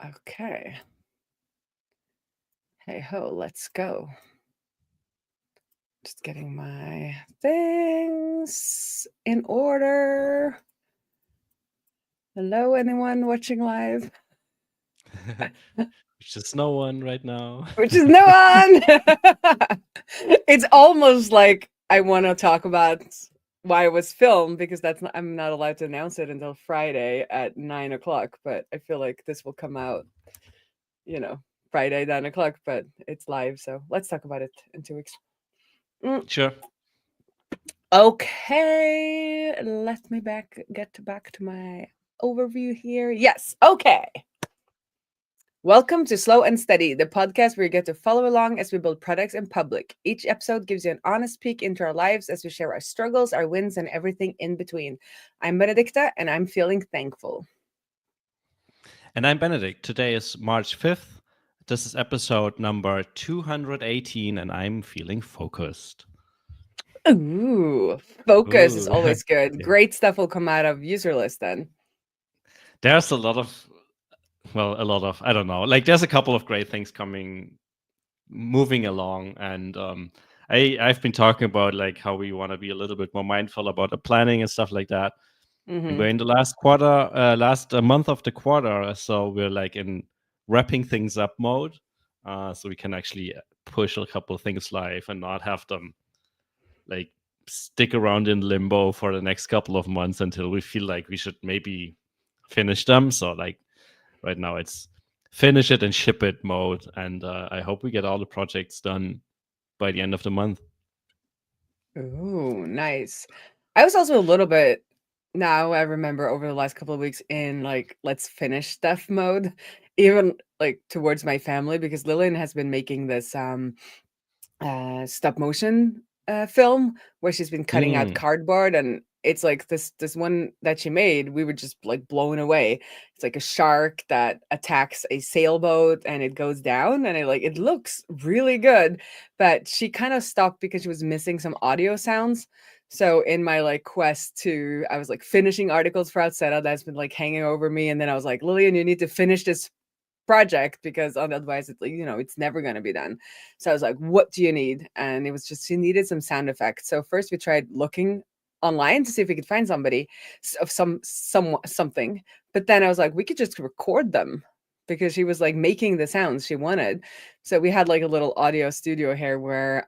Okay. Hey ho, let's go. Just getting my things in order. Hello, anyone watching live? Which is no one right now. Which is no one. It's almost like I want to talk about why it was filmed because I'm not allowed to announce it until Friday at 9 o'clock. But I feel like this will come out, you know, Friday 9 o'clock. But it's live, so let's talk about it in 2 weeks. Sure. Okay, let me get back to my overview here. Yes, okay. Welcome to Slow and Steady, the podcast where you get to follow along as we build products in public. Each episode gives you an honest peek into our lives as we share our struggles, our wins, and everything in between. I'm Benedicta, and I'm feeling thankful. And I'm Benedict. Today is March 5th. This is episode number 218, and I'm feeling focused. Ooh, focus is Ooh. always good. Yeah. Great stuff will come out of user list then. There's a lot of, I don't know, like there's a couple of great things moving along. And I've been talking about like how we want to be a little bit more mindful about the planning and stuff like that. And we're in the last month of the quarter, so we're like in wrapping things up mode, so we can actually push a couple of things live and not have them like stick around in limbo for the next couple of months until we feel like we should maybe finish them. So like right now it's finish it and ship it mode, and I hope we get all the projects done by the end of the month. Ooh, nice. I was also a little bit now I remember over the last couple of weeks in like let's finish stuff mode, even like towards my family because Lillian has been making this stop motion film where she's been cutting out Mm. cardboard and it's like this one that she made we were just like blown away. It's like a shark that attacks a sailboat and it goes down and it looks really good, but she kind of stopped because she was missing some audio sounds. So in my like quest to I was like finishing articles for Outseta that's been like hanging over me, and then I was like, Lillian, you need to finish this project because otherwise it's like it's never going to be done. So I was like, what do you need? And it was just she needed some sound effects. So first we tried looking online to see if we could find somebody of something, but then I was like, we could just record them because she was like making the sounds she wanted. So we had like a little audio studio here where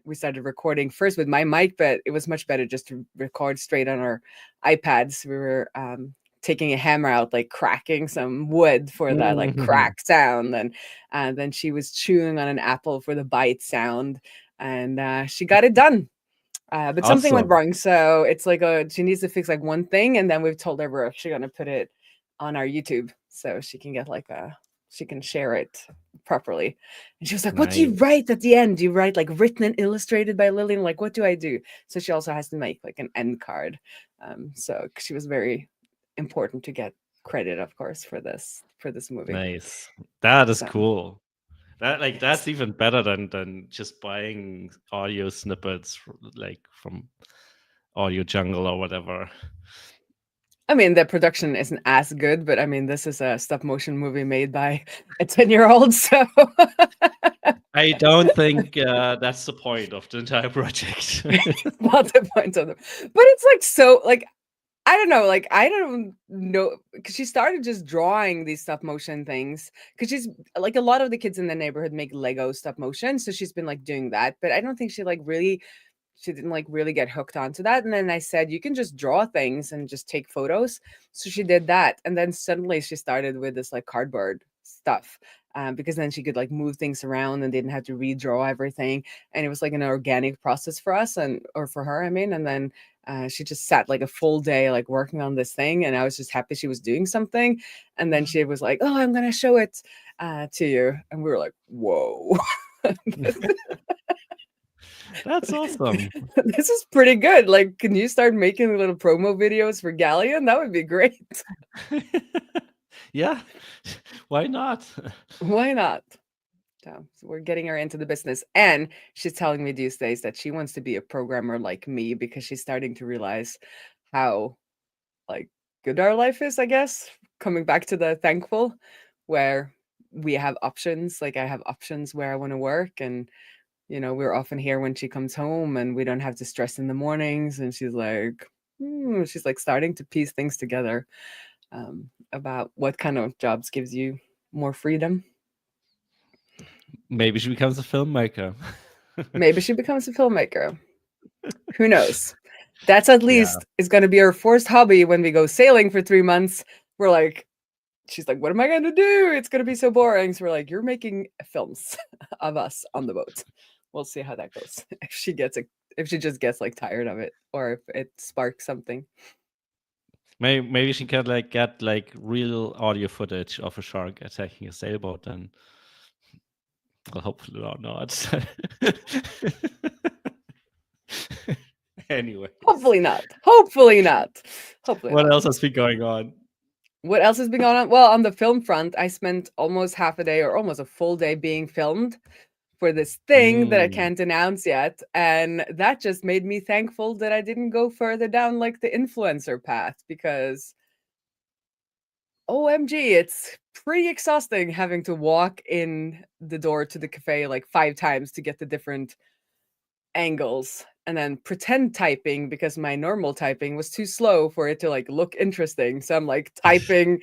we started recording first with my mic, but it was much better just to record straight on our iPads. We were taking a hammer out, like cracking some wood for that like crack sound, and then she was chewing on an apple for the bite sound, and she got it done. But something went Awesome. wrong, so it's like she needs to fix like one thing, and then we've told her we're actually gonna put it on our YouTube so she can get like she can share it properly. And she was like, "What do you Nice. write at the end? Do you write like written and illustrated by Lillian? Like, what do I do?" So she also has to make like an end card. So she was very important to get credit, of course, for this movie. Nice. That is So cool. yes. That's even better than just buying audio snippets like from Audio Jungle or whatever. I mean, the production isn't as good, but I mean, this is a stop motion movie made by a 10-year-old, so I don't think that's the point of the entire project. not the point of them. But it's like so like I don't know, like I don't know because she started just drawing these stop motion things because she's like a lot of the kids in the neighborhood make Lego stop motion, so she's been like doing that. But I don't think she didn't like really get hooked onto that. And then I said, you can just draw things and just take photos. So she did that. And then suddenly she started with this like cardboard stuff. Because then she could like move things around and didn't have to redraw everything. And it was like an organic process for us or for her, I mean. And then she just sat like a full day like working on this thing. And I was just happy she was doing something. And then she was like, oh, I'm going to show it to you. And we were like, whoa. That's awesome. This is pretty good. Like, can you start making little promo videos for Galleon? That would be great. Yeah, why not? Why not? So we're getting her into the business. And she's telling me these days that she wants to be a programmer like me because she's starting to realize how like good our life is, I guess. Coming back to the thankful. where we have options. Like I have options where I want to work, and we're often here when she comes home, and we don't have to stress in the mornings. And she's like starting to piece things together about what kind of jobs gives you more freedom. Maybe she becomes a filmmaker. Maybe she becomes a filmmaker. Who knows? That's at Yeah. least is going to be our first hobby when we go sailing for 3 months. We're like, she's like, what am I going to do? It's going to be so boring. So we're like, you're making films of us on the boat. We'll see how that goes. If she just gets like tired of it, or if it sparks something. Maybe she can like get like real audio footage of a shark attacking a sailboat, and well, hopefully not. Anyway. Hopefully not. Hopefully not. Hopefully What not. else has been going on? What else has been going on? Well, on the film front, I spent almost half a day or almost a full day being filmed for this thing that I can't announce yet. And that just made me thankful that I didn't go further down like the influencer path, because OMG, it's pretty exhausting having to walk in the door to the cafe like 5 times to get the different angles, and then pretend typing because my normal typing was too slow for it to like look interesting. So I'm like typing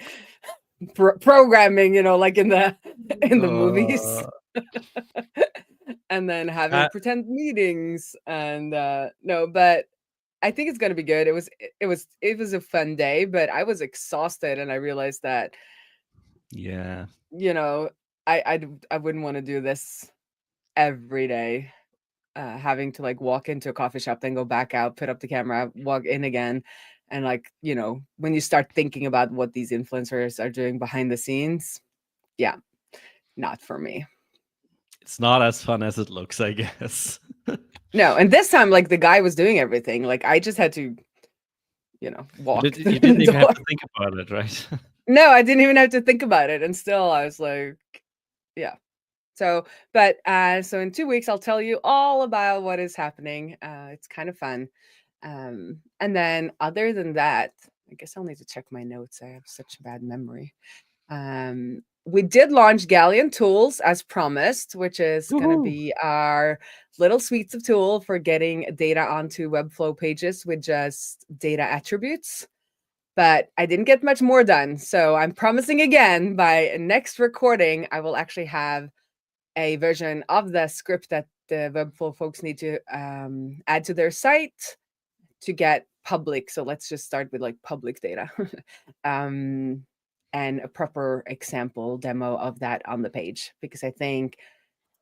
programming, like in the movies. And then having pretend meetings, and no, but I think it's going to be good. It was a fun day, but I was exhausted, and I realized that yeah, I wouldn't want to do this every day. Having to like walk into a coffee shop, then go back out, put up the camera, walk in again. And like, when you start thinking about what these influencers are doing behind the scenes, yeah, not for me. It's not as fun as it looks, I guess. No, and this time, like the guy was doing everything. Like I just had to, walk. You didn't even have to think about it, right? No, I didn't even have to think about it. And still I was like, yeah. So, but so in 2 weeks, I'll tell you all about what is happening. It's kind of fun. And then other than that, I guess I'll need to check my notes. I have such a bad memory. We did launch Galleon Tools as promised, which is going to be our little suites of tool for getting data onto Webflow pages with just data attributes. But I didn't get much more done. So I'm promising again, by next recording, I will actually have a version of the script that the Webflow folks need to add to their site to get public. So let's just start with like public data and a proper example demo of that on the page, because I think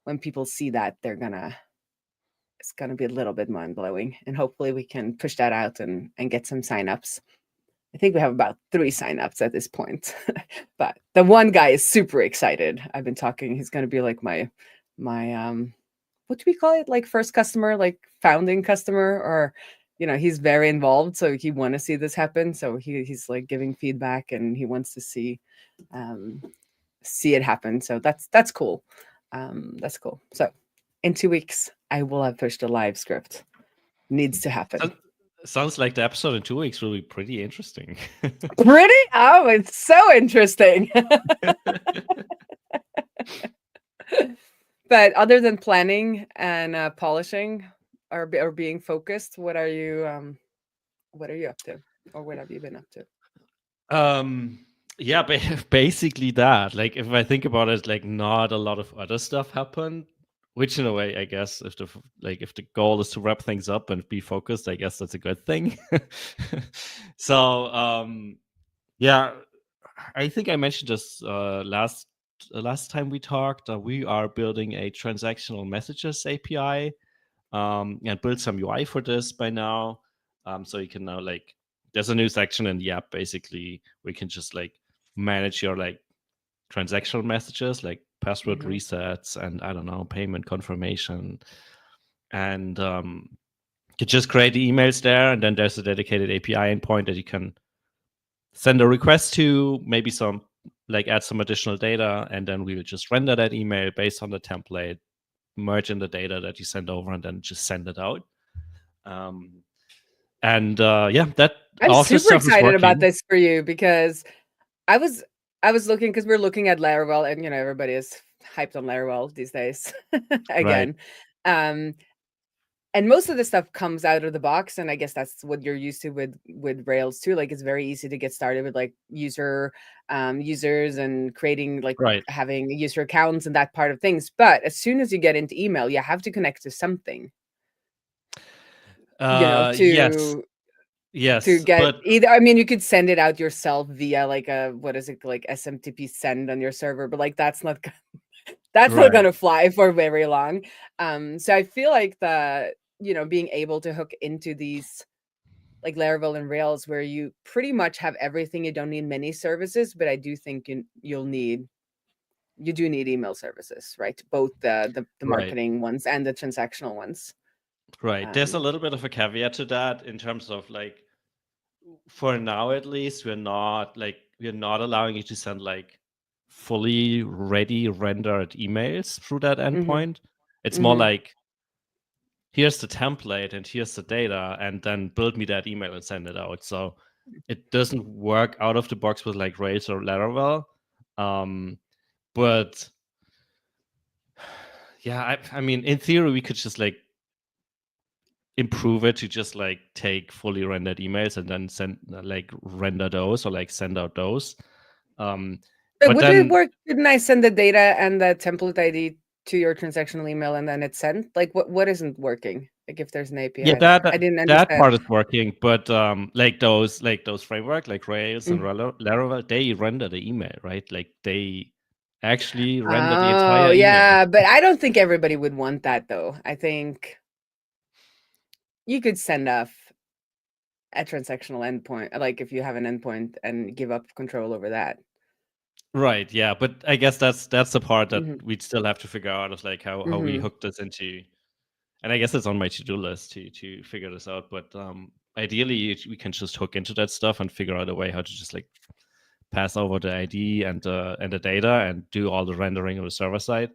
when people see that, it's gonna be a little bit mind-blowing, and hopefully we can push that out and get some signups. I think we have about 3 signups at this point, but the one guy is super excited. I've been talking. He's going to be like my what do we call it? Like first customer, like founding customer, or he's very involved. So he want to see this happen. So he's like giving feedback, and he wants to see it happen. So that's cool. That's cool. So in 2 weeks, I will have pushed a live script. Needs to happen. Sounds like the episode in 2 weeks will be pretty interesting. Pretty? Oh, it's so interesting. But other than planning and polishing or being focused, what are you up to, or what have you been up to? Yeah, basically that. Like if I think about it, like not a lot of other stuff happened. Which in a way, I guess, if the goal is to wrap things up and be focused, I guess that's a good thing. So yeah, I think I mentioned this last time we talked. We are building a transactional messages API and build some UI for this by now. So you can now like, there's a new section in the app. Basically, we can just like manage your like transactional messages, like password resets and I don't know, payment confirmation, and you just create the emails there, and then there's a dedicated API endpoint that you can send a request to, maybe some like add some additional data, and then we'll just render that email based on the template, merge in the data that you send over, and then just send it out. And yeah, that I'm super excited about this for you, because I was I was looking because we're looking at Laravel, and everybody is hyped on Laravel these days Right. again. Um, and most of the stuff comes out of the box, and I guess that's what you're used to with Rails too. Like, it's very easy to get started with like users and creating, like, Right. having user accounts and that part of things. But as soon as you get into email, you have to connect to something, Yes. to Yes. get But either. I mean, you could send it out yourself via like a, what is it, like SMTP send on your server, but like that's not that's not right. gonna fly for very long. So I feel like being able to hook into these like Laravel and Rails, where you pretty much have everything, you don't need many services, but I do think you do need email services, right? Both the Right. marketing ones and the transactional ones. Right. There's a Um, little bit of a caveat to that in terms of like, for now at least, we're not allowing you to send like fully ready rendered emails through that mhm, endpoint. It's more mhm. like, here's the template and here's the data, and then build me that email and send it out. So it doesn't work out of the box with like Rails or Laravel. But yeah, I mean, in theory, we could just like improve it to just like take fully rendered emails and then send like render those or like send out those. Um, But but would it then work? Didn't I send the data and the template ID to your transactional email and then it's sent? Like, what isn't working? Like, if there's an yeah, API there, that I didn't that understand. part is working, but like those framework like Rails and Mm. Laravel, they render the email, right? Like they actually render the Oh, entire email. yeah, but I don't think everybody would want that though. I think you could send off a transactional endpoint, like if you have an endpoint, and give up control over that. Right, yeah, but I guess that's the part that Mhm, we'd still have to figure out, of like how we mhm, hook this into. And I guess it's on my to-do list to figure this out. But ideally, we can just hook into that stuff and figure out a way how to just like pass over the ID and the data and do all the rendering on the server side.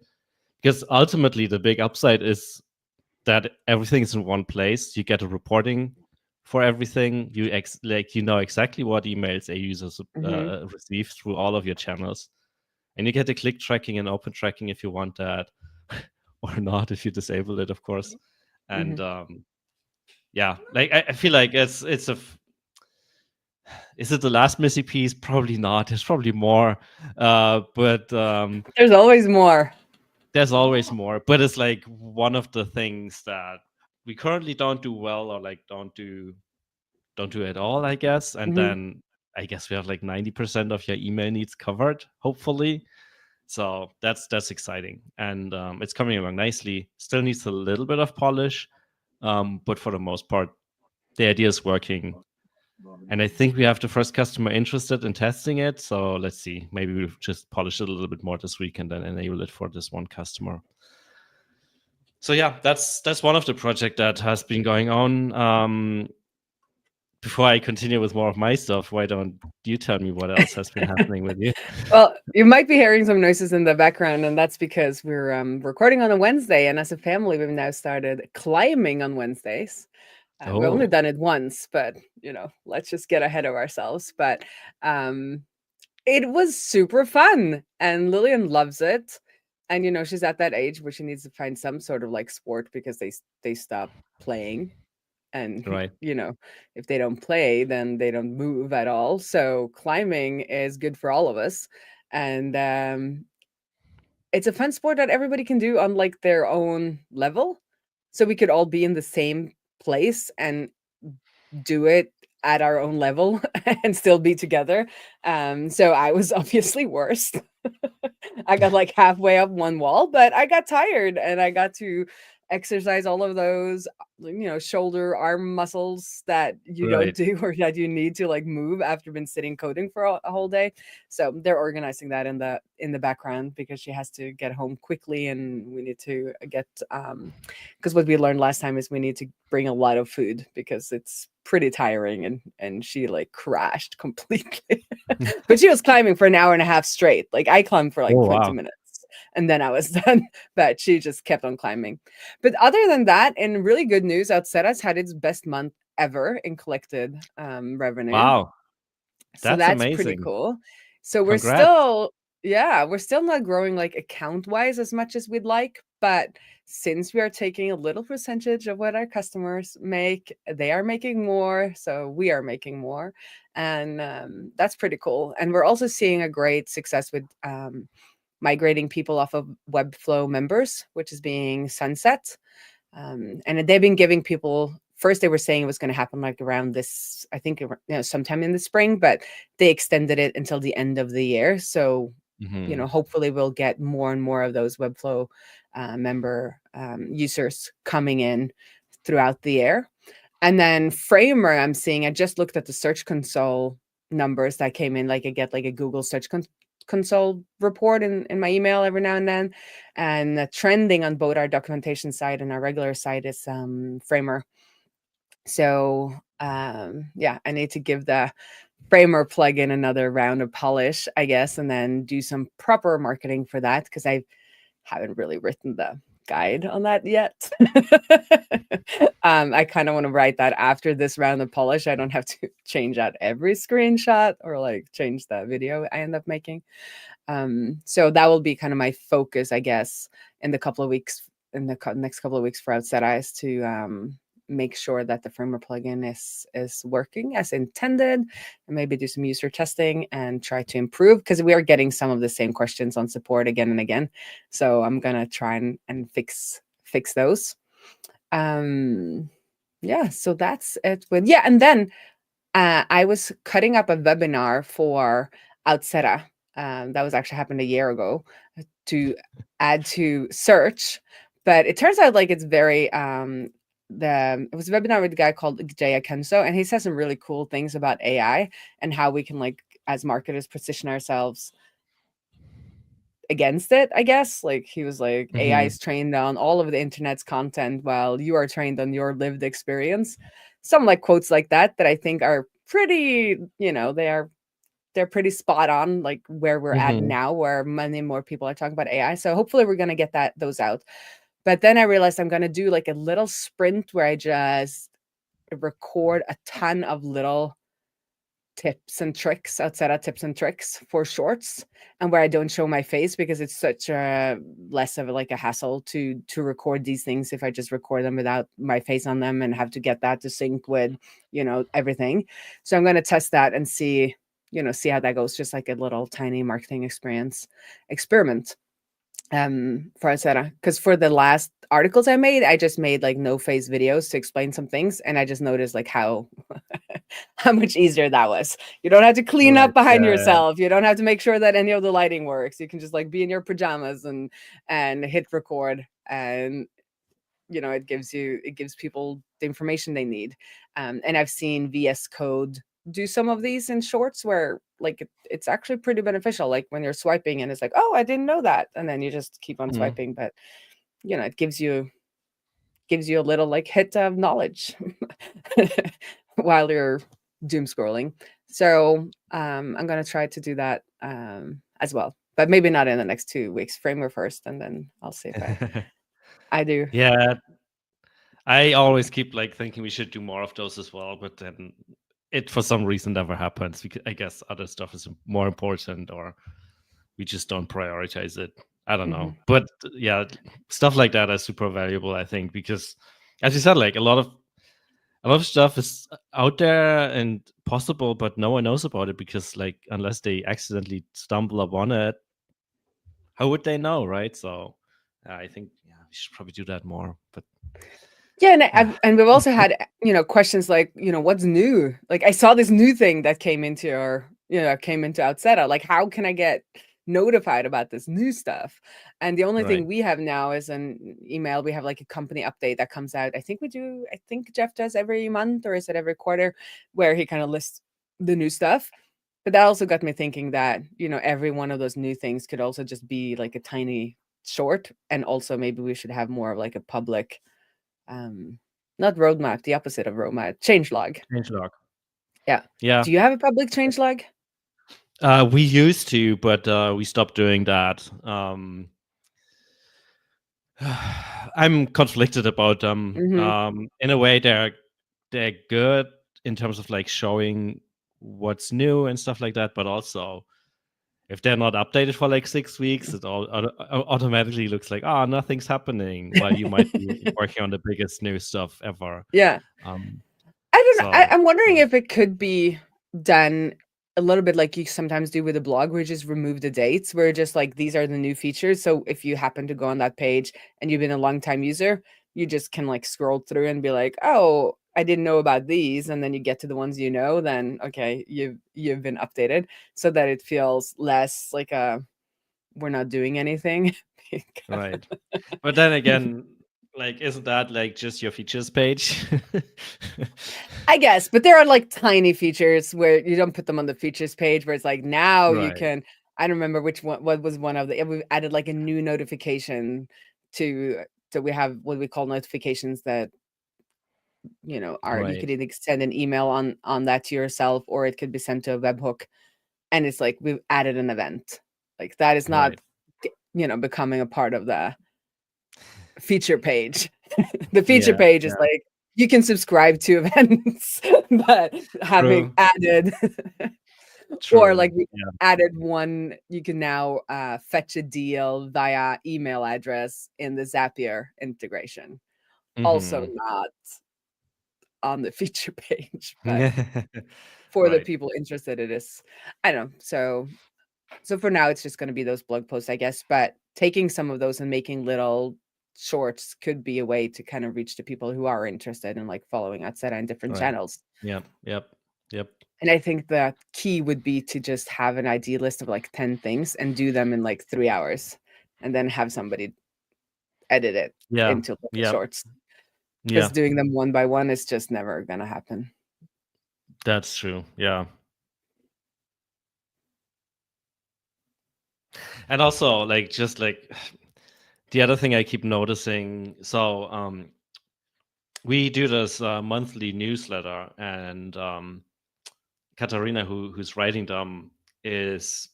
Because ultimately, the big upside is that everything is in one place. You get a reporting for everything. You know exactly what emails a user mhm, receive through all of your channels, and you get the click tracking and open tracking if you want that, or not if you disable it, of course. And mhm. yeah, like I feel like is it the last missing piece? Probably not. There's probably more, but There's always more. there's always more. But it's like one of the things that we currently don't do well, or like don't do at all, I guess. And Mhm. then I guess we have like 90% of your email needs covered, hopefully. So that's exciting, and it's coming along nicely. Still needs a little bit of polish, but for the most part, the idea is working. And I think we have the first customer interested in testing it. So let's see. Maybe we'll just polish it a little bit more this week and then enable it for this one customer. So yeah, that's one of the project that has been going on. Before I continue with more of my stuff, why don't you tell me what else has been happening with you? Well, you might be hearing some noises in the background, and that's because we're recording on a Wednesday, and as a family, we've now started climbing on Wednesdays. We've only Oh, done it once, but let's just get ahead of ourselves. But um, it was super fun, and Lillian loves it. And she's at that age where she needs to find some sort of like sport, because they stop playing, and right. if they don't play, then they don't move at all. So climbing is good for all of us, and it's a fun sport that everybody can do on like their own level, so we could all be in the same place and do it at our own level and still be together. So I was obviously worst. I got like halfway up one wall, but I got tired and I got to exercise all of those, shoulder, arm muscles that you don't Right. do or that you need to like move after been sitting coding for a whole day. So they're organizing that in the background, because she has to get home quickly, and we need to get because what we learned last time is we need to bring a lot of food, because it's pretty tiring, and she like crashed completely. But she was climbing for an hour and a half straight. Like, I climbed for like Oh 20 wow. minutes and then I was done. But she just kept on climbing. But other than that, in really good news, Outsetta's had its best month ever in collected revenue. Wow. So That's that's pretty amazing. cool. So we're Congrats. still not growing like account wise as much as we'd like, but since we are taking a little percentage of what our customers make, they are making more, so we are making more, and that's pretty cool. And we're also seeing a great success with migrating people off of Webflow members, which is being sunset. And they've been giving people, first they were saying it was going to happen like around this, I think, sometime in the spring, but they extended it until the end of the year. So, hopefully we'll get more and more of those Webflow member users coming in throughout the year. And then Framer, I'm seeing, I just looked at the Search Console numbers that came in, like I get like a Google Search Console report in my email every now and then, and the trending on both our documentation side and our regular side is Framer. So yeah, I need to give the Framer plugin another round of polish, I guess, and then do some proper marketing for that, because I haven't really written the guide on that yet. I kind of want to write that after this round of polish. I don't have to change out every screenshot or like change the video I end up making. So that will be kind of my focus, I guess, in the couple of weeks, in the next couple of weeks for Outset Eyes, to make sure that the Framer plugin is working as intended, and maybe do some user testing and try to improve, because we are getting some of the same questions on support again and again. So I'm gonna try and fix those. Yeah, so that's it. And then I was cutting up a webinar for Outseta. That was actually happened a year ago, to add to search, but it turns out like it's very it was a webinar with a guy called Jay Akenso, and he says some really cool things about AI and how we can, like, as marketers, position ourselves against it, I guess. Like, he was like, AI is trained on all of the internet's content while you are trained on your lived experience. Some like quotes like that I think are pretty, they're pretty spot on, like where we're at now, where many more people are talking about AI. So hopefully we're going to get those out. But then I realized I'm going to do like a little sprint where I just record a ton of little tips and tricks, outside of tips and tricks for shorts, and where I don't show my face, because it's such a less of like a hassle to record these things if I just record them without my face on them and have to get that to sync with, everything. So I'm going to test that and see how that goes, just like a little tiny marketing experiment for Outseta. Because for the last articles I made, I just made like no face videos to explain some things, and I just noticed like how much easier that was. You don't have to clean up behind yourself. You don't have to make sure that any of the lighting works. You can just like be in your pajamas and hit record, and it gives people the information they need. And I've seen VS Code do some of these in shorts where like it's actually pretty beneficial, like when you're swiping and it's like, oh, I didn't know that, and then you just keep on swiping. But it gives you a little like hit of knowledge while you're doom scrolling. So I'm gonna try to do that as well, but maybe not in the next 2 weeks. Framer first, and then I'll see if I do. Yeah, I always keep like thinking we should do more of those as well, but then it for some reason never happens, because I guess other stuff is more important, or we just don't prioritize it. I don't know. But yeah, stuff like that is super valuable, I think, because as you said, like a lot of stuff is out there and possible, but no one knows about it, because like unless they accidentally stumble upon it, how would they know, right? So I think we should probably do that more. But yeah, and we've also had questions like, what's new? Like, I saw this new thing that came into Outseta. Like, how can I get notified about this new stuff? And the only thing we have now is an email. We have like a company update that comes out. I think Jeff does every month, or is it every quarter, where he kind of lists the new stuff. But that also got me thinking that every one of those new things could also just be like a tiny short, and also maybe we should have more of like a public not roadmap, the opposite of roadmap, changelog. Yeah. Do you have a public changelog? We used to, but we stopped doing that. I'm conflicted about them. In a way, they're good in terms of like showing what's new and stuff like that, but also if they're not updated for like 6 weeks, it all automatically looks like, nothing's happening while you might be working on the biggest new stuff ever. Yeah. Um, I don't know. so I'm wondering yeah. if it could be done a little bit like you sometimes do with a blog, where you just remove the dates, where just like these are the new features. So if you happen to go on that page and you've been a long time user, you just can like scroll through and be like, oh, I didn't know about these, and then you get to the ones you know, then okay, you've been updated, so that it feels less like we're not doing anything. Right. But then again, like, isn't that like just your features page? I guess, but there are like tiny features where you don't put them on the features page, where it's like now you Right. can. I don't remember what was one of the. We added like a new notification to. So we have what we call notifications that are, you could Right. either send an email on that to yourself, or it could be sent to a webhook, and it's like we've added an event. Like that is not Right. becoming a part of the feature page. The feature Yeah. page is Yeah. like you can subscribe to events, but having True. added or like True. we Yeah. added one, you can now fetch a deal via email address in the Zapier integration. Also Mhm. not on the feature page, but for the Right. people interested, it is. I don't know. So for now, it's just going to be those blog posts, I guess. But taking some of those and making little shorts could be a way to kind of reach the people who are interested in like following Adseta in different Right. channels. Yep. Yep. Yep. And I think the key would be to just have an idea list of like 10 things and do them in like 3 hours, and then have somebody edit it Yeah. into little Yep. shorts. Because Yeah. doing them one by one is just never going to happen. That's true. Yeah. And also, like, just like the other thing I keep noticing, so we do this monthly newsletter, and Katarina, who's writing them, is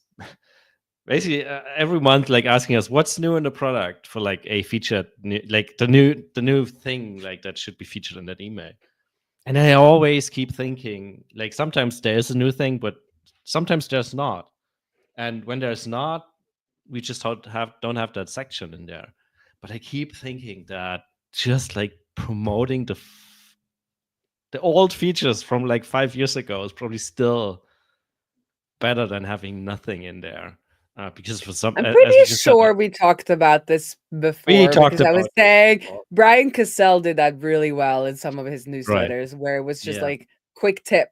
basically every month like asking us what's new in the product for like a featured like the new thing like that should be featured in that email. And I always keep thinking, like, sometimes there's a new thing, but sometimes there's not. And when there's not, we just don't have that section in there. But I keep thinking that just like promoting the old features from like 5 years ago is probably still better than having nothing in there. Because for some, I'm as pretty we just said, sure we talked about this we before, talked because I was about saying it before. Brian Cassell did that really well in some of his Right. newsletters, where it was just Yeah. like quick tip,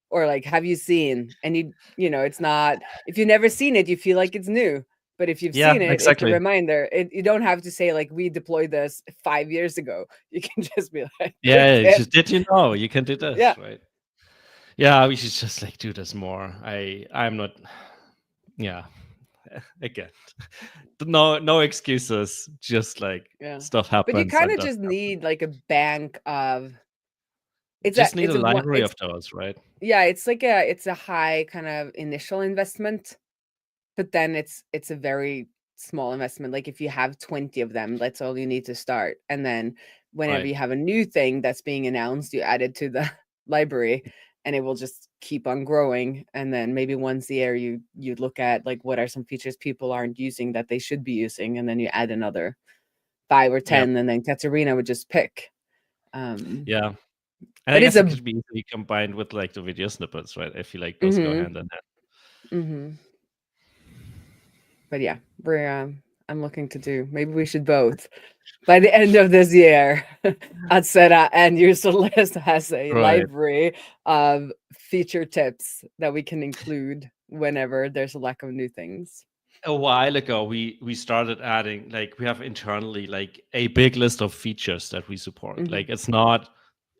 or like, have you seen? And it's not, if you've never seen it, you feel like it's new. But if you've Yeah, seen it, it's a exactly. reminder. You don't have to say like we deployed this 5 years ago. You can just be like, quick Yeah, it's tip. just, did you know you can do Yeah. this, right? Yeah, we should just like do this more. I'm not. Yeah, again, no excuses. Just like Yeah. stuff But you happens kind and of does just happen. need like a bank of Just need a library it's of those, right? yeah, it's a high kind of initial investment, but then it's a very small investment. Like if you have 20 of them, that's all you need to start. And then whenever Right. you have a new thing that's being announced, you add it to the library, and it will just keep on growing. And then maybe once a year you look at like what are some features people aren't using that they should be using, and then you add another 5 or Yep. 10, and then Katerina would just pick. Yeah. And I But it's guess it a could be easily combined with like the video snippets, right? I feel like those go mhm, hand in hand. mhm. But yeah, I'm looking to do, maybe we should both by the end of this year. Adseta and Userlist has a Right. library of feature tips that we can include whenever there's a lack of new things. A while ago, we started adding, like, we have internally like a big list of features that we support. Mhm. Like, it's not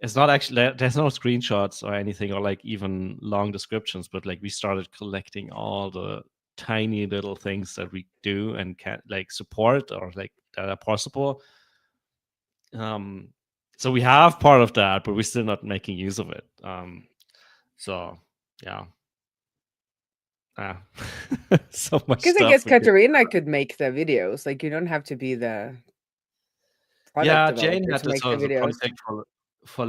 actually, there's no screenshots or anything, or like even long descriptions, but like we started collecting all the tiny little things that we do and can like support, or like that are possible. So we have part of that, but we're still not making use of it. So yeah. Ah. So much Because I guess stuff we could. Katerina could make the videos. Like you don't have to be the product Yeah, Jane developer had to this make the as a videos. project for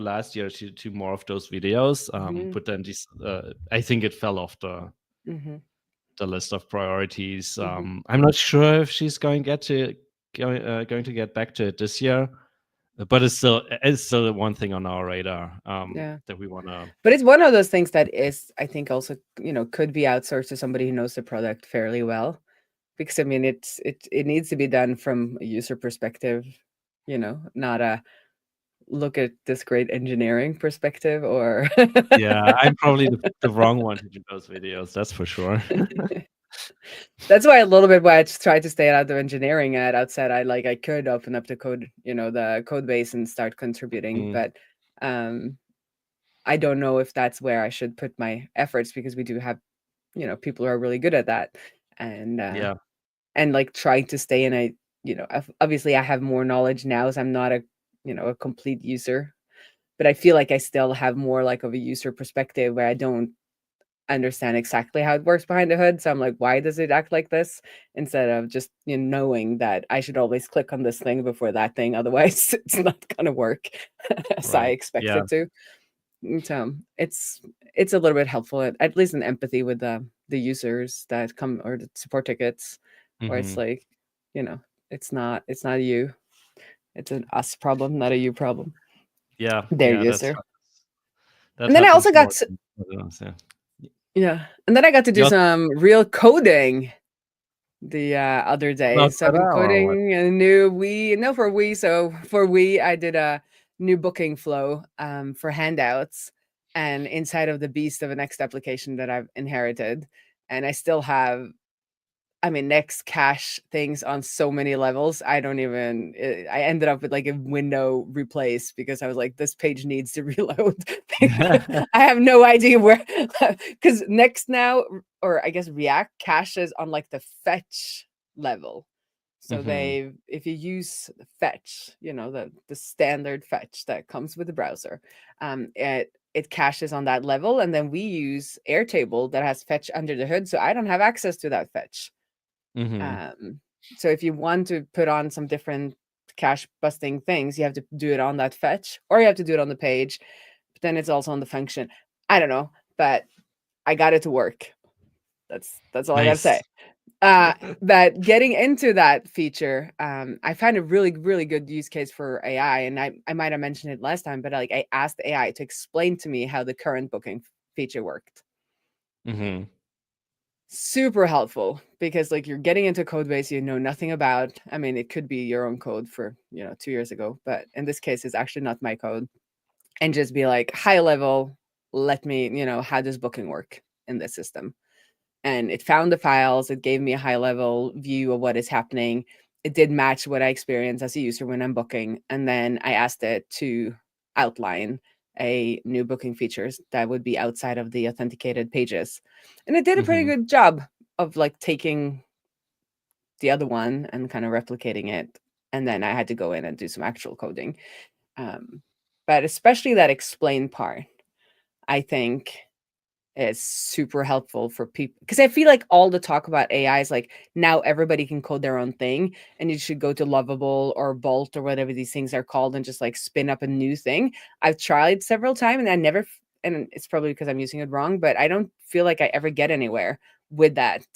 last year to more of those videos. Mhm, But then this, I think it fell off the mhm. the list of priorities. Mhm. I'm not sure if she's going to get back to it this year, but it's still one thing on our radar Yeah. that we want to. But it's one of those things that is, I think, also, could be outsourced to somebody who knows the product fairly well. Because I mean, it needs to be done from a user perspective, not a look at this great engineering perspective or Yeah, I'm probably the wrong one to do those videos. That's for sure. That's why a little bit why I just tried to stay out of engineering at outside. I could open up the code, the code base and start contributing, Mm, but I don't know if that's where I should put my efforts because we do have, people who are really good at that. And yeah. and like trying to stay in a, obviously I have more knowledge now as I'm not a, a complete user, but I feel like I still have more like of a user perspective where I don't understand exactly how it works behind the hood. So I'm like, why does it act like this? Instead of just knowing that I should always click on this thing before that thing. Otherwise, it's not gonna work as I Right. expect Yeah. it to. So it's a little bit helpful, at least in empathy with the users that come or the support tickets, where it's Hmm. like, it's not you. It's an us problem, not a you problem. Yeah. Their Yeah. user. That And then I also happens got more to, than us, yeah. yeah, and then I got to do You also some real coding the other day. about So I've been Tada or what? coding a new Wii, no, for Wii. So for Wii, I did a new booking flow for handouts and inside of the beast of a next application that I've inherited. And I still have, I mean, Next cache things on so many levels. I don't even, I ended up with like a window replace because I was like, this page needs to reload. I have no idea where, because Next now, or I guess React caches on like the fetch level. So Hmm. if you use fetch, the standard fetch that comes with the browser, it caches on that level. And then we use Airtable that has fetch under the hood. So I don't have access to that fetch. Hmm. Um, so if you want to put on some different cache busting things, you have to do it on that fetch, or you have to do it on the page. But then it's also on the function. I don't know, but I got it to work. That's all I gotta Nice. say. But getting into that feature, I find a really, really good use case for AI. And I might have mentioned it last time, but I asked AI to explain to me how the current booking feature worked. Hmm. Super helpful because like you're getting into code base you know nothing about. I mean, it could be your own code for 2 years ago, but in this case it's actually not my code. And just be like, high level, let me, how does booking work in this system? And it found the files, it gave me a high level view of what is happening. It did match what I experience as a user when I'm booking. And then I asked it to outline a new booking features that would be outside of the authenticated pages. And it did a pretty Hmm. good job of like taking the other one and kind of replicating it. And then I had to go in and do some actual coding. But especially that explain part, I think is super helpful for people because I feel like all the talk about AI is like now everybody can code their own thing and you should go to Lovable or Bolt or whatever these things are called and just like spin up a new thing. I've tried several times and I never, and it's probably because I'm using it wrong, but I don't feel like I ever get anywhere with that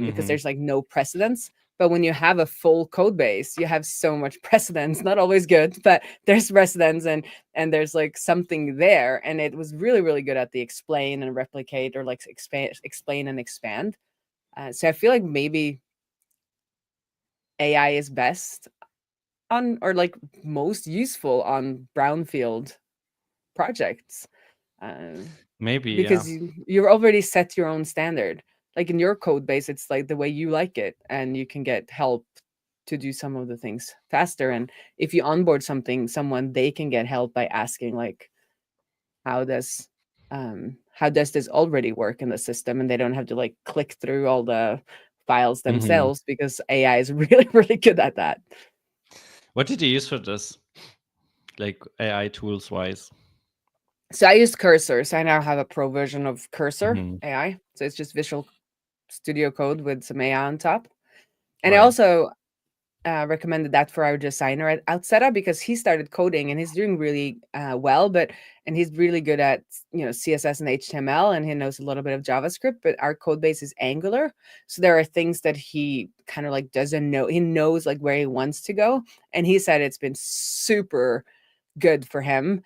because Hmm. there's like no precedence. But when you have a full code base, you have so much precedence, not always good, but there's precedence and there's like something there. And it was really, really good at the explain and replicate or like explain and expand. So I feel like maybe AI is best on or like most useful on brownfield projects. Uh, Maybe, yeah. because you're already set your own standard. Like in your code base, it's like the way you like it, and you can get help to do some of the things faster. And if you onboard someone, they can get help by asking like, how does this already work in the system? And they don't have to like click through all the files Hmm. themselves because AI is really, really good at that. What did you use for this? Like AI tools wise? So I used Cursor. So I now have a pro version of Cursor Hmm. AI. So it's just Visual Studio Code with some AI on top. And I Right. also recommended that for our designer at Outseta, because he started coding and he's doing really well, and he's really good at CSS and HTML, and he knows a little bit of JavaScript, but our code base is Angular. So there are things that he kind of like doesn't know. He knows like where he wants to go, and he said it's been super good for him,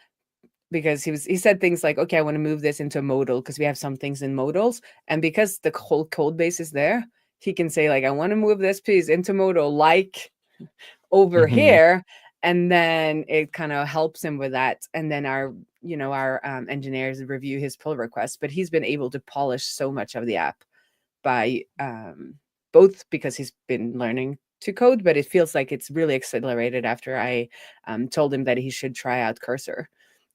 because he said things like, okay, I want to move this into modal because we have some things in modals, and because the whole code base is there, he can say like, I want to move this piece into modal like over here, and then it kind of helps him with that. And then our engineers review his pull requests. But he's been able to polish so much of the app by both because he's been learning to code, but it feels like it's really accelerated after I told him that he should try out Cursor.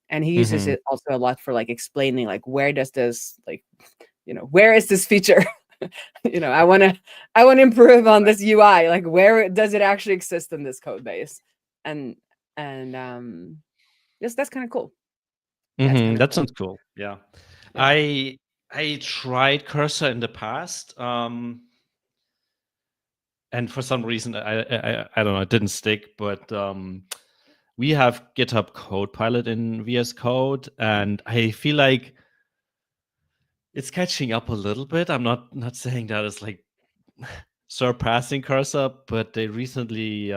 And he uses it also a lot for like explaining like, where does this where is this feature? I want to improve on this UI. Like, where does it actually exist in this code base? And yes, that's kind of cool. That sounds cool. Yeah. I tried Cursor in the past, and for some reason I don't know, it didn't stick. But we have GitHub Copilot in VS Code, and I feel like it's catching up a little bit. I'm not saying that it's like surpassing Cursor, but they recently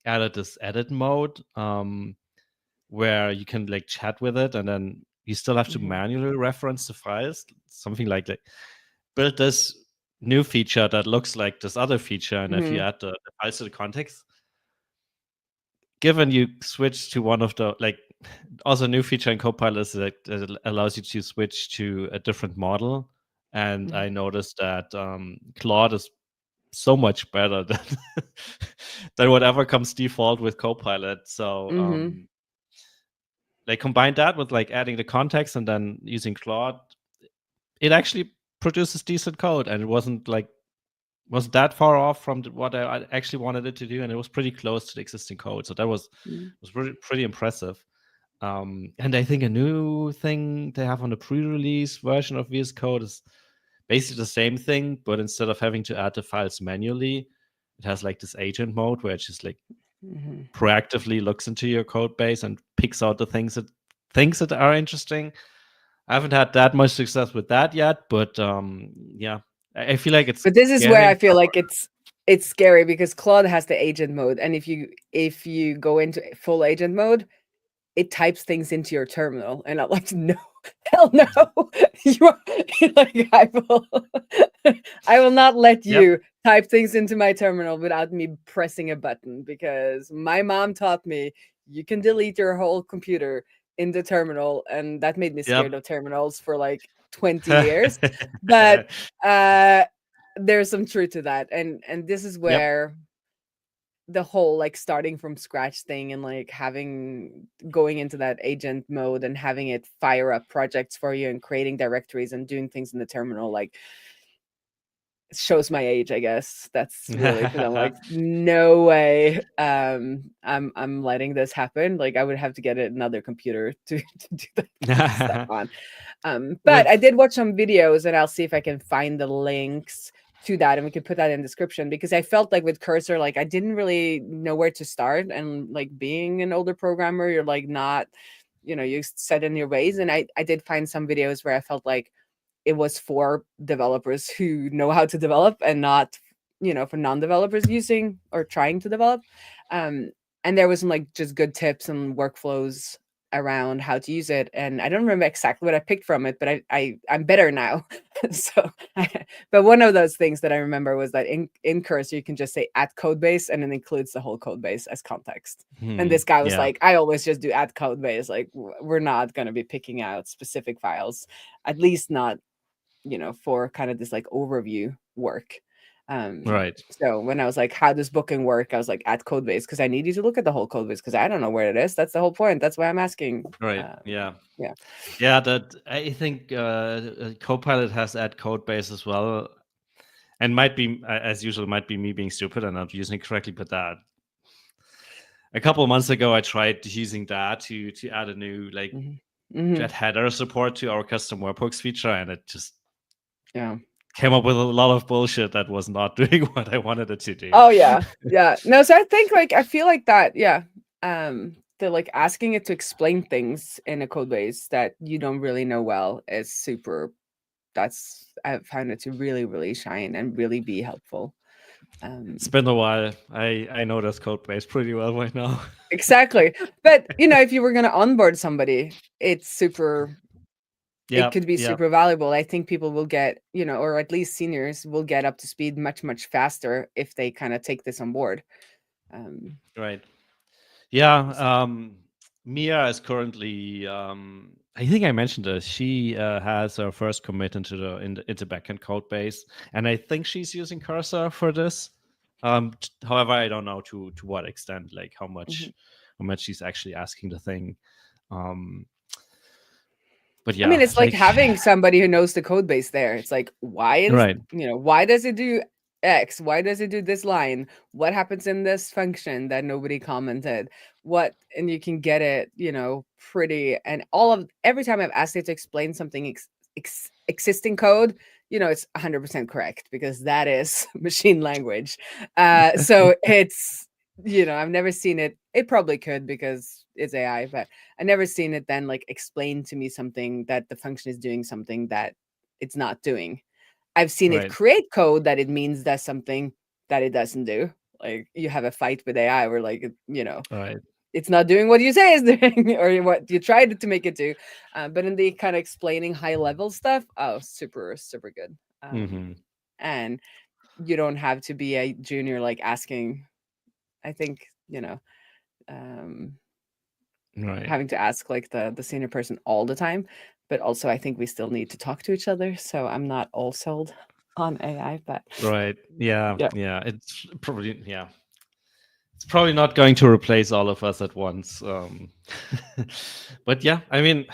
added this edit mode where you can like chat with it, and then you still have to manually reference the files, something like that. Build this new feature that looks like this other feature, and if you add the files to the context, given you switch to one of the also a new feature in Copilot is that it allows you to switch to a different model. And I noticed that Claude is so much better than whatever comes default with Copilot. So combine that with like adding the context and then using Claude, it actually produces decent code, and it wasn't that far off from what I actually wanted it to do, and it was pretty close to the existing code. So that was pretty impressive. And I think a new thing they have on the pre-release version of VS Code is basically the same thing, but instead of having to add the files manually, it has like this agent mode where it just like proactively looks into your code base and picks out the things that are interesting. I haven't had that much success with that yet, but yeah, I feel like it's. But this is where I feel like it's scary, because Claude has the agent mode, and if you go into full agent mode, it types things into your terminal, and I'm like, no, hell no. I will not let you type things into my terminal without me pressing a button, because my mom taught me you can delete your whole computer in the terminal, and that made me scared of terminals for like 20 years. But there's some truth to that, and this is where the whole like starting from scratch thing, and like going into that agent mode and having it fire up projects for you and creating directories and doing things in the terminal, like, shows my age, I guess. That's really, because I'm like, no way I'm letting this happen. Like, I would have to get another computer to do that stuff on. But I did watch some videos, and I'll see if I can find the links to that, and we could put that in the description, because I felt like with Cursor, like, I didn't really know where to start. And like, being an older programmer, you're like not, you set in your ways. And I did find some videos where I felt like it was for developers who know how to develop, and not, for non-developers using or trying to develop. And there was some like just good tips and workflows around how to use it. And I don't remember exactly what I picked from it, but I'm better now. But one of those things that I remember was that in Cursor, you can just say @codebase, and it includes the whole code base as context. And this guy was like, I always just do @codebase. Like, we're not going to be picking out specific files, at least not, for kind of this like overview work. Right. So when I was like, how does booking work? I was like, @codebase, because I need you to look at the whole code base, because I don't know where it is. That's the whole point. That's why I'm asking. Right. Yeah. That I think Copilot has @codebase as well, and might be, as usual, might be me being stupid and not using it correctly. But that a couple of months ago, I tried using that to add a new that header support to our custom webhooks feature, and it just came up with a lot of bullshit that was not doing what I wanted it to do. Oh yeah. Yeah. No, so I think like I feel like that, yeah. The like asking it to explain things in a code base that you don't really know well is super, I've found it to really, really shine and really be helpful. It's been a while. I know this code base pretty well right now. Exactly. But if you were gonna onboard somebody, it's super Yeah, it could be yeah, super valuable. I think people will get, or at least seniors will get up to speed much, much faster if they kind of take this on board. right. Yeah, Mia is currently. I think I mentioned this. She has her first commit into into backend code base, and I think she's using Cursor for this. However, I don't know to what extent, like how much she's actually asking the thing. But yeah, I mean, it's like having somebody who knows the code base there. It's like, why right. Why does it do X? Why does it do this line? What happens in this function that nobody commented? And you can get it, pretty. And every time I've asked it to explain something existing code, it's 100% correct because that is machine language. So it's, I've never seen it. It probably could because it's AI, but I never seen it then like explain to me something that the function is doing something that it's not doing. I've seen it create code that it means does something that it doesn't do. Like you have a fight with AI where like, it's not doing what you say is doing or what you tried to make it do. But in the kind of explaining high level stuff, oh, super, super good. And you don't have to be a junior, like asking, I think, having to ask like the senior person all the time. But also I think we still need to talk to each other. So I'm not all sold on AI, but right. Yeah. It's probably, it's probably not going to replace all of us at once. But yeah, I mean,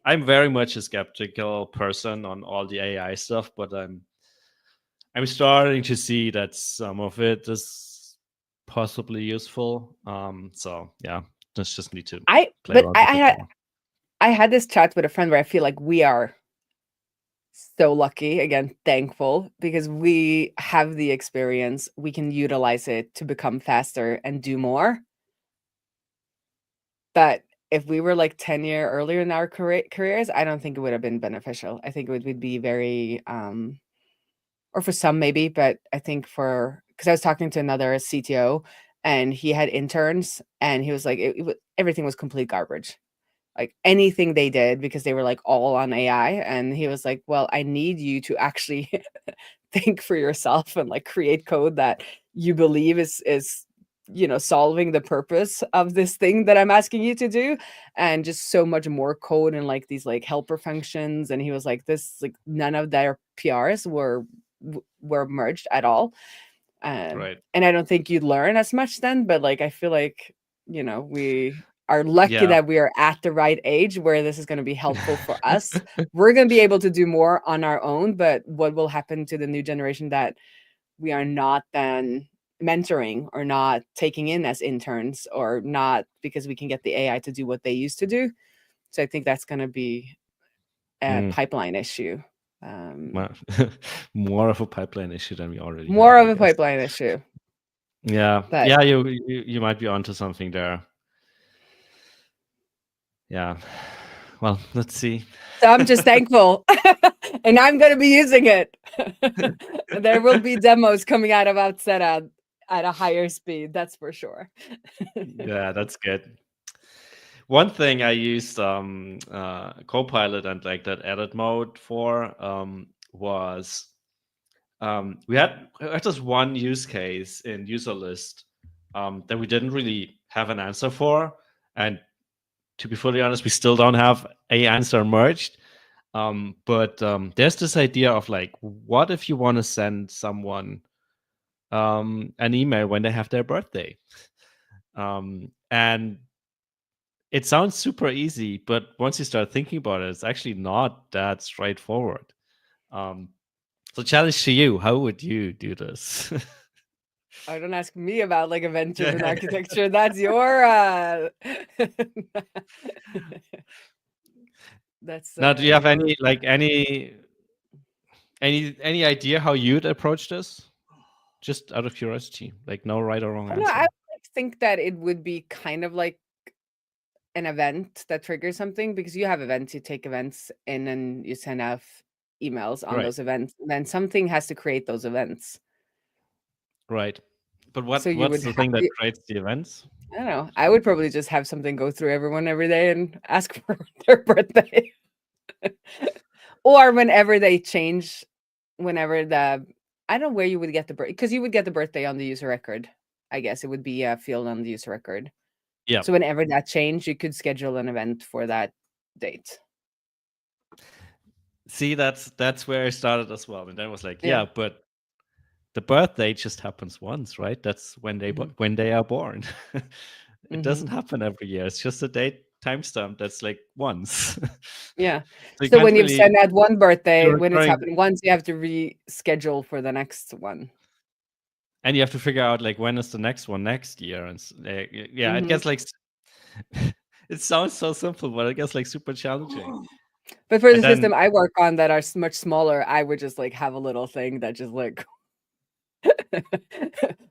I'm very much a skeptical person on all the AI stuff, but I'm starting to see that some of it is possibly useful. So yeah, just need to play around with it more. I had this chat with a friend where I feel like we are so lucky, again, thankful, because we have the experience. We can utilize it to become faster and do more. But if we were like 10 years earlier in our careers, I don't think it would have been beneficial. I think it would be very, or for some maybe, but I think because I was talking to another CTO and he had interns and he was like, everything was complete garbage. Like anything they did because they were like all on AI. And he was like, well, I need you to actually think for yourself and like create code that you believe is solving the purpose of this thing that I'm asking you to do. And just so much more code and like these like helper functions. And he was like, none of their PRs were merged at all. Right. And I don't think you'd learn as much then, but like I feel like we are lucky that we are at the right age where this is going to be helpful for us. We're going to be able to do more on our own, but what will happen to the new generation that we are not then mentoring or not taking in as interns or not because we can get the AI to do what they used to do. So I think that's going to be a pipeline issue. More of a pipeline issue than we already more have, of a pipeline issue. Yeah. But yeah, you might be onto something there. Yeah. Well, let's see. So I'm just thankful and I'm going to be using it. There will be demos coming out of Outseta at a higher speed. That's for sure. Yeah, that's good. One thing I used Copilot and like that edit mode for was we had just one use case in user list that we didn't really have an answer for. And to be fully honest, we still don't have a answer merged. But there's this idea of like, what if you want to send someone an email when they have their birthday? And it sounds super easy, but once you start thinking about it, it's actually not that straightforward. So challenge to you, how would you do this? Oh, don't ask me about like event-driven architecture. That's your that's now, do you have any Any idea how you'd approach this? Just out of curiosity, like no right or wrong I don't know, I answer. think that it would be kind of like an event that triggers something, because you have events, you take events in and you send out emails on Right, those events. And then something has to create those events. right. But So you what's would the have, thing that creates the events? I don't know. I would probably just have something go through everyone every day and ask for their birthday. Or whenever they change, whenever I don't know where you would get the birthday, because you would get the birthday on the user record. I guess it would be a field on the user record. Yeah. So whenever that changed, you could schedule an event for that date. See, that's where I started as well, and then I was like, Yeah. yeah, but the birthday just happens once, right? That's when they are born. It doesn't happen every year. It's just a date timestamp that's like once. Yeah. So you So can't when you've really sent out one birthday, do when it's recurring, happened once, you have to reschedule for the next one. and you have to figure out like when is the next one next year, and yeah, it gets like it sounds so simple, but it gets like super challenging. But for the And then system I work on that are much smaller, I would just like have a little thing that just like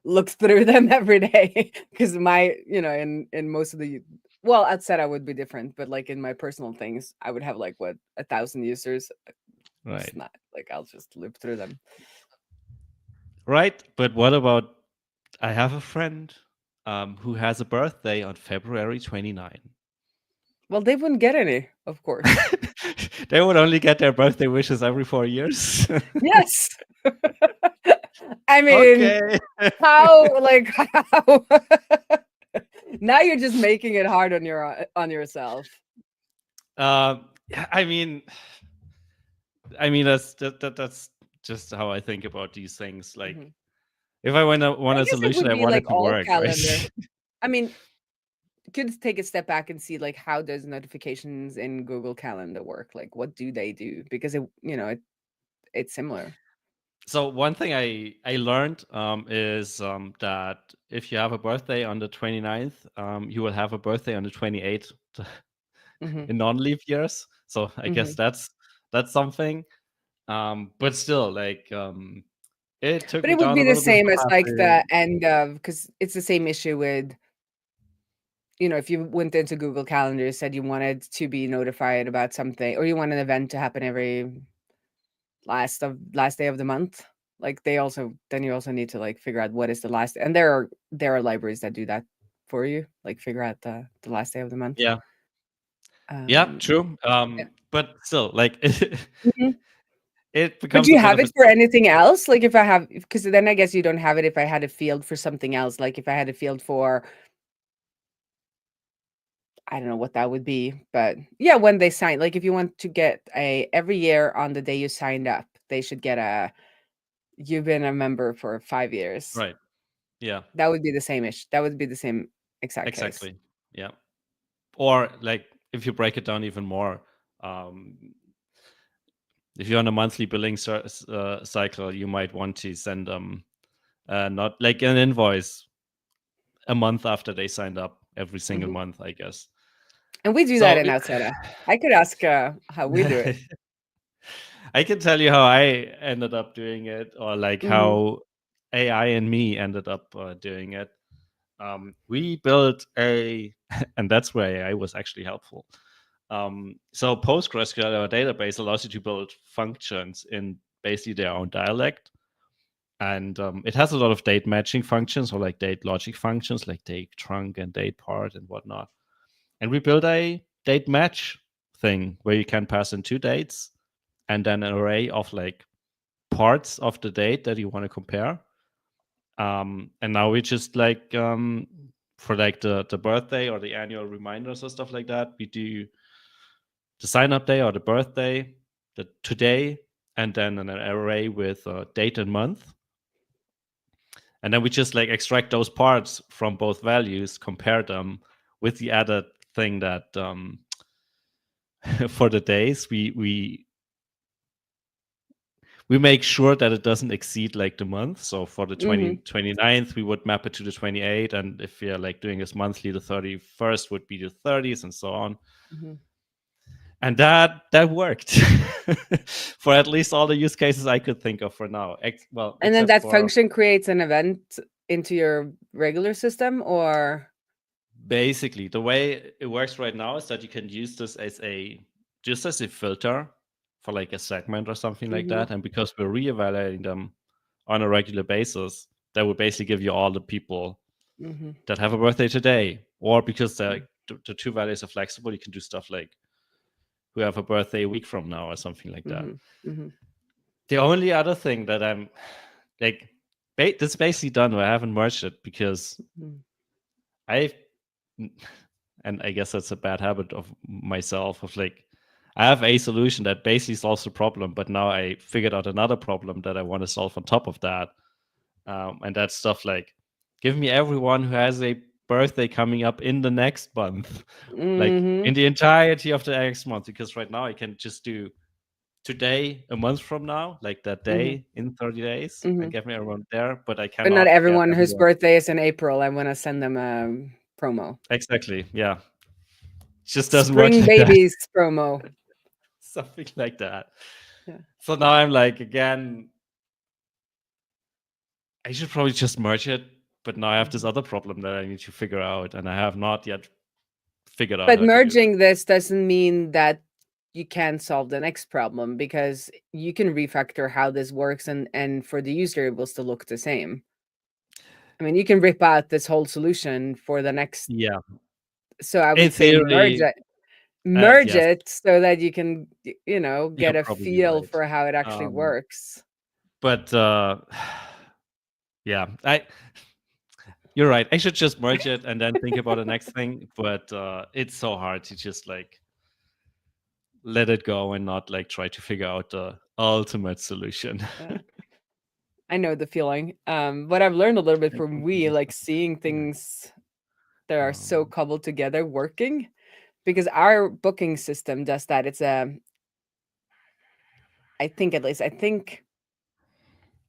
looks through them every day. Because my, in most of the, well, outside I would be different, but like in my personal things, I would have like 1,000 users. right, It's not like I'll just loop through them. right. But what about I have a friend who has a birthday on February 29. Well, they wouldn't get any, of course. They would only get their birthday wishes every 4 years. Yes. I mean, Okay. how now you're just making it hard on yourself. Yeah, I mean that's just how I think about these things. Like, if I want I a guess it solution, would I be want it like to all work, right? calendar. I mean, could take a step back and see like how does notifications in Google Calendar work? Like what do they do? Because it's similar. So one thing I learned is that if you have a birthday on the 29th, you will have a birthday on the 28th in non-leap years. So I guess that's something. But still, like, it took But me it would down be a the little bit of same a as path like to, the end of, because it's the same issue with, if you went into Google Calendar, said you wanted to be notified about something, or you want an event to happen every last day of the month, like then you also need to like figure out what is the last, and there are libraries that do that for you, like figure out the last day of the month. yeah. Yeah, Um, true. yeah. But still, like, Mhm. it But do becomes a you bit have of a it for anything else? Like if I have, because then I guess you don't have it if I had a field for something else. Like if I had a field for, I don't know what that would be, but yeah, when they sign, like if you want to get every year on the day you signed up, they should get you've been a member for 5 years. right. Yeah, That would be the same-ish. That would be the same exact case. exactly. Yeah. Or like if you break it down even more, um, if you're on a monthly billing cycle, you might want to send them not like an invoice a month after they signed up every single Mhm. month, I guess. And we do that So in Outseta. I could ask how we do it. I can tell you how I ended up doing it, or like Mhm. how AI and me ended up doing it. We built and that's where AI was actually helpful. So PostgreSQL, our database, allows you to build functions in basically their own dialect. And it has a lot of date matching functions, or like date logic functions, like date trunc and date part and whatnot. And we built a date match thing where you can pass in 2 dates and then an array of like parts of the date that you want to compare. And now we just like for like the birthday or the annual reminders or stuff like that, we do the sign up day or the birthday, the today, and then an array with date and month. And then we just like extract those parts from both values, compare them with the added thing that for the days we make sure that it doesn't exceed like the month. So for the 29th, we would map it to the 28th. And if we are like doing this monthly, the 31st would be the 30th and so on. Mhm. And that worked for at least all the use cases I could think of for now. Well, And then except that for function creates an event into your regular system, or basically the way it works right now is that you can use this as just as a filter for like a segment or something like Mhm. that. And because we're reevaluating them on a regular basis, that would basically give you all the people Mhm. that have a birthday today. Or because the two values are flexible, you can do stuff like who have a birthday a week from now or something like that. Mhm. Mhm. The only other thing that I'm like, that's basically done. I haven't merged it because Mhm. I, and I guess that's a bad habit of myself of like, I have a solution that basically solves the problem, but now I figured out another problem that I want to solve on top of that. And that's stuff like, give me everyone who has a birthday coming up in the next month, like in Mhm. the entirety of the next month, because right now I can just do today, a month from now, like that Mhm. day in 30 days, and Mhm. get me everyone there, but I But not cannot get everyone whose everyone. birthday is in April, I want to send them a promo. Exactly. Yeah. Just doesn't work Spring like that. babies promo. Something like that. Yeah. So now I'm like, again, I should probably just merge it, but now I have this Mhm. other problem that I need to figure out, and I have not yet figured out But how to do that. merging this doesn't mean that you can solve the next problem, because you can refactor how this works, and for the user it will still look the same. I mean, you can rip out this whole solution for the next. Yeah. So I In would say theory, merge yes, it so that you can, you're get a probably feel right. for how it actually Um, works. but yeah, you're right. I should just merge it and then think about the next thing. But it's so hard to just like let it go and not like try to figure out the ultimate solution. Yeah. I know the feeling. What I've learned a little bit I from completely we, like understand. seeing Yeah. things that are so Um, cobbled together working, because our booking system does that. It's I think at least, I think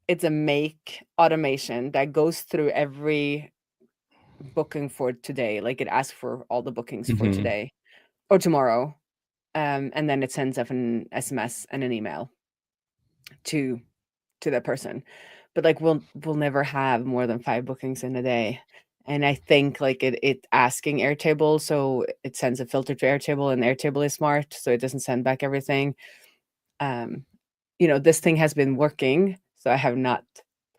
it's a make automation that goes through every booking for today. Like it asks for all the bookings for mhm. today or tomorrow. And then it sends up an SMS and an email to that person. But like we'll never have more than 5 bookings in a day. And I think like it asking Airtable, so it sends a filter to Airtable, and Airtable is smart, so it doesn't send back everything. Um, this thing has been working, so I have not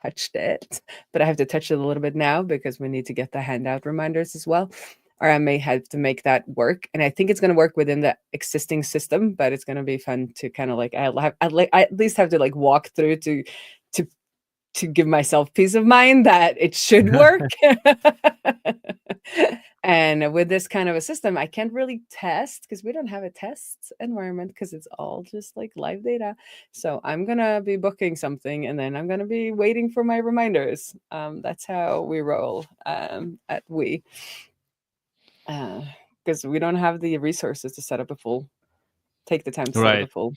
touched it, but I have to touch it a little bit now because we need to get the handout reminders as well. Or I may have to make that work. And I think it's going to work within the existing system, but it's going to be fun to kind of like, I at least have to like walk through to to give myself peace of mind that it should work. And with this kind of a system, I can't really test because we don't have a test environment because it's all just like live data. So I'm gonna be booking something and then I'm gonna be waiting for my reminders. That's how we roll at We, because we don't have the resources to set up a full, take the time to set up a Right. full.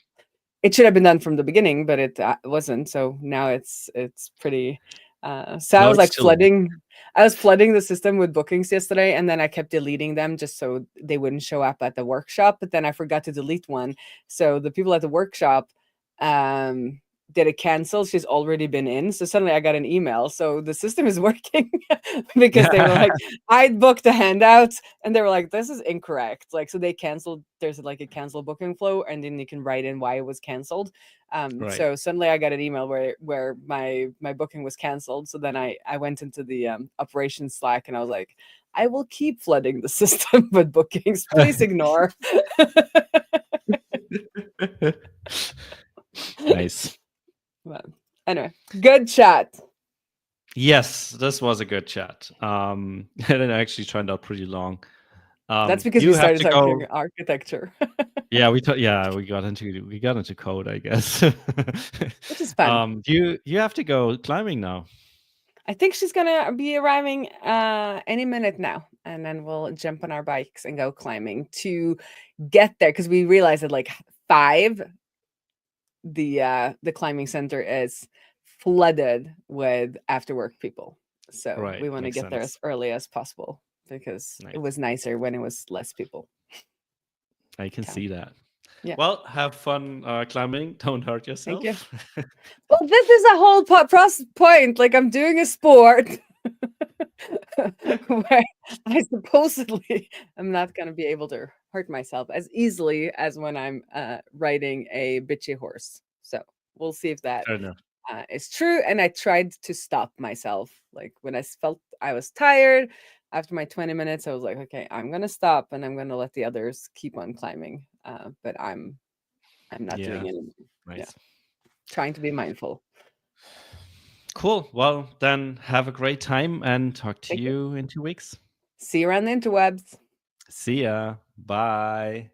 It should have been done from the beginning, but it wasn't. So now it's pretty. So No, it's too late. I was flooding the system with bookings yesterday, and then I kept deleting them just so they wouldn't show up at the workshop. But then I forgot to delete one. So the people at the workshop um, did it cancel. She's already been in. So suddenly I got an email. So the system is working because they were like, I booked a handout, and they were like, this is incorrect. Like, so they canceled. There's like a cancel booking flow, and then you can write in why it was canceled. Right. So suddenly I got an email where my booking was canceled. So then I went into the operations Slack, and I was like, I will keep flooding the system with bookings. Please ignore. Nice. But anyway, good chat. Yes, this was a good chat. And it actually turned out pretty long. That's because You we have started to talking go. architecture, Yeah, we got into code, I guess. which is fun. You have to go climbing now. I think she's gonna be arriving any minute now, and then we'll jump on our bikes and go climbing to get there because we realized at like 5 the climbing center is flooded with after work people. So Right, we want to makes get there sense. as early as possible because it Nice. was nicer when it was less people. I can Count. see that. Yeah. Well, have fun climbing. Don't hurt Thank you. yourself. Well, this is a whole point. Like, I'm doing a sport where I supposedly am not going to be able to hurt myself as easily as when I'm riding a bitchy horse. So we'll see if that Fair enough. is true. And I tried to stop myself. Like, when I felt I was tired after my 20 minutes, I was like, okay, I'm going to stop and I'm going to let the others keep on climbing. But I'm not doing Yeah. it anymore. Yeah. Nice. Trying to be mindful. Cool. Well, then have a great time and talk to Thank you. you in 2 weeks. See you around the interwebs. See ya. Bye.